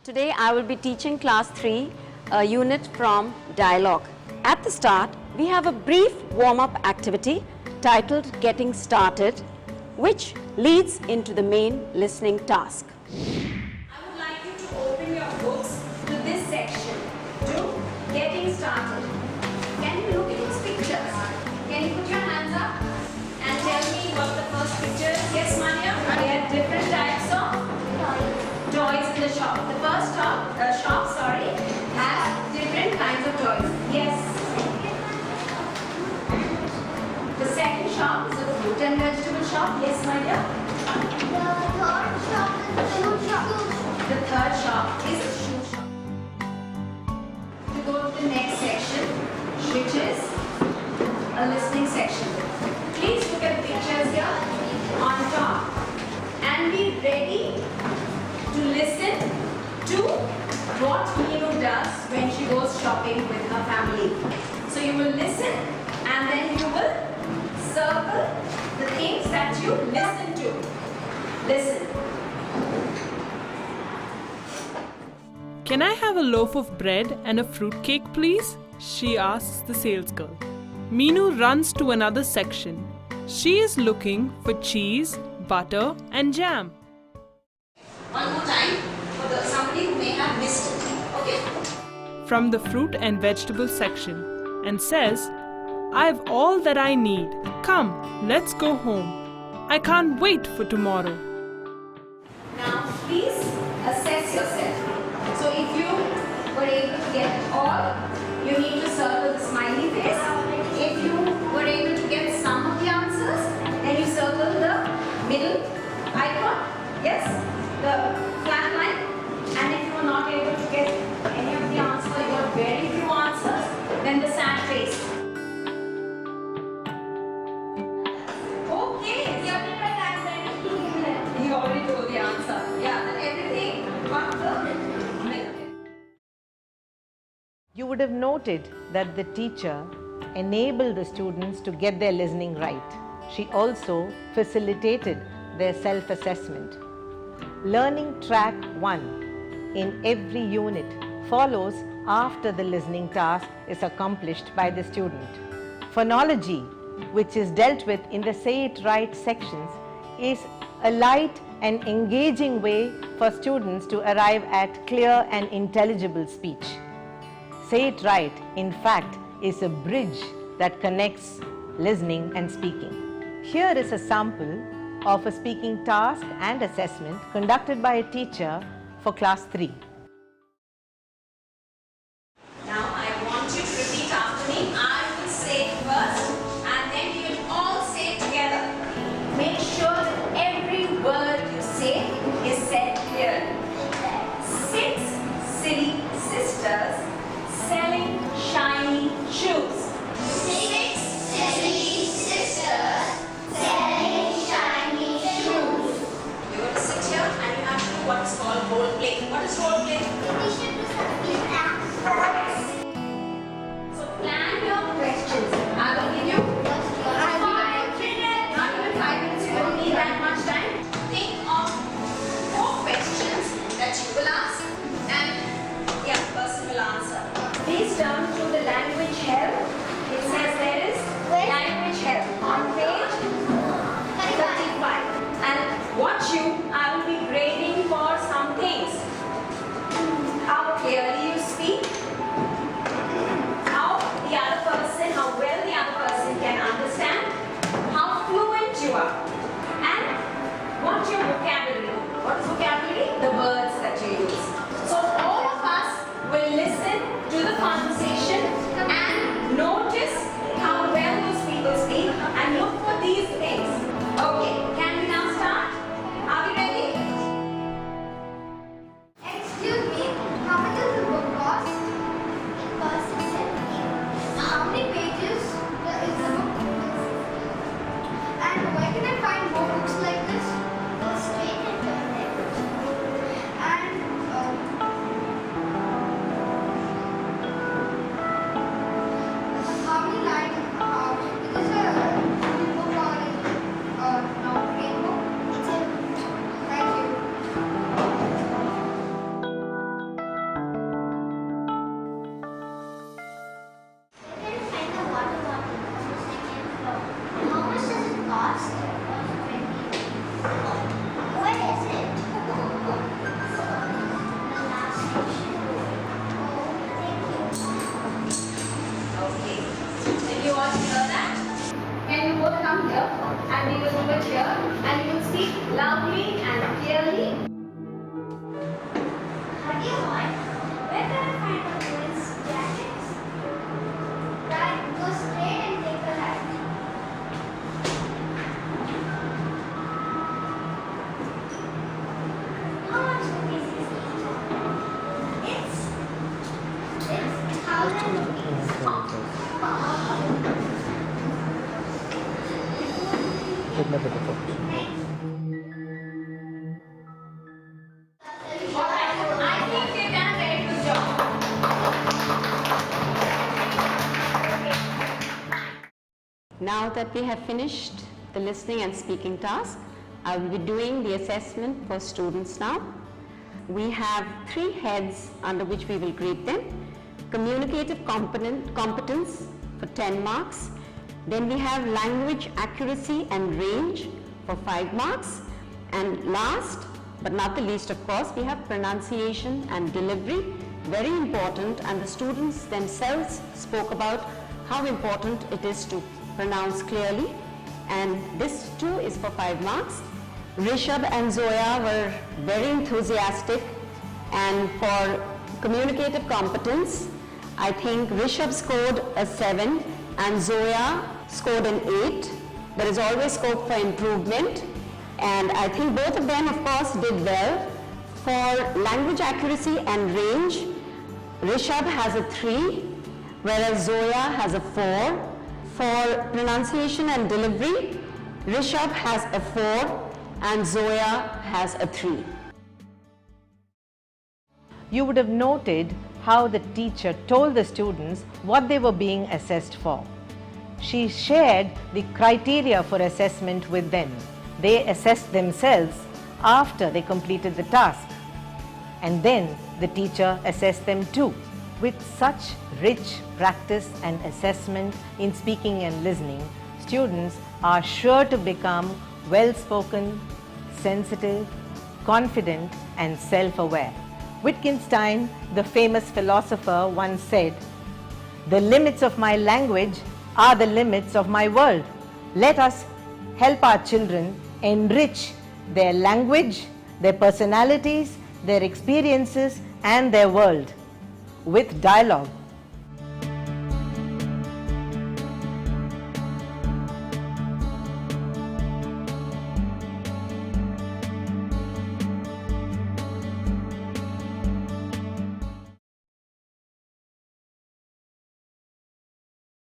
Today I will be teaching class 3 a unit from dialogue. At the start, we have a brief warm-up activity titled Getting Started, which leads into the main listening task. I would like you to open your books to this section, to Getting Started. Can you look at these pictures? Can you put your hands up and tell me what the first picture is? Yes, Manya? There are different types of toys in the shop. The first shop, has different kinds of toys. Yes. The second shop is a fruit and vegetable shop. Yes, my dear. The third shop is a shoe shop. To go to the next section, which is a listening section. Please look at the pictures here on top and be ready to listen to what Meenu does when she goes shopping with her family. So you will listen and then you will circle the things that you listen to. Listen. Can I have a loaf of bread and a fruit cake, please? She asks the salesgirl. Meenu runs to another section. She is looking for cheese, butter, and jam. One more time for somebody who may have missed it. Okay? From the fruit and vegetable section and says, I've all that I need. Come, let's go home. I can't wait for tomorrow. Now, please assess yourself. So, if you were able to get it all, you need to circle the smiley face. If you were able to get some of the answers, then you circle the middle icon. Yes? The flat line. And if you are not able to get any of the answers, you got very few answers, then the sad face. Okay, you already know the answer. Yeah, then everything but the middle. You would have noted that the teacher enabled the students to get their listening right. She also facilitated their self-assessment. Learning track 1 in every unit follows after the listening task is accomplished by the student. Phonology, which is dealt with in the Say It Right sections, is a light and engaging way for students to arrive at clear and intelligible speech. Say It Right, in fact, is a bridge that connects listening and speaking. Here is a sample of a speaking task and assessment conducted by a teacher for class 3. Now I want you to repeat after me. I will say it first and then you will all say it together. Make sure that every word you say is said clearly. 6 silly sisters selling shiny shoes. 6 silly sisters selling shiny shoes. You're going to sit here and you have to do what is called role play. What is role play? We should do something So plan your questions. I will give you 5 minutes. You don't need that much time. Think of 4 questions that you will ask and the person will answer. Please turn to the language help. It says there is language help on page 35. And watch you, I will be grading for some things. How clearly you Where can I find a woman's jacket? Right, go straight and take a right. How much rupees is it? It's 1,000 rupees. I think you've done a very good job. Now that we have finished the listening and speaking task, I will be doing the assessment for students now. We have 3 heads under which we will grade them. Communicative competence for 10 marks. Then we have language accuracy and range for 5 marks. And last but not the least, of course, we have pronunciation and delivery, very important, and the students themselves spoke about how important it is to pronounce clearly, and this too is for 5 marks. Rishabh and Zoya were very enthusiastic, and for communicative competence, I think Rishabh scored a 7 and Zoya scored an 8. There is always scope for improvement, and I think both of them, of course, did well. For language accuracy and range, Rishabh has a 3, whereas Zoya has a 4. For pronunciation and delivery, Rishabh has a 4 and Zoya has a 3. You would have noted how the teacher told the students what they were being assessed for. She shared the criteria for assessment with them. They assessed themselves after they completed the task, and then the teacher assessed them too. With such rich practice and assessment in speaking and listening, students are sure to become well-spoken, sensitive, confident, and self-aware. Wittgenstein, the famous philosopher, once said, "The limits of my language are the limits of my world." Let us help our children enrich their language, their personalities, their experiences, and their world with dialogue.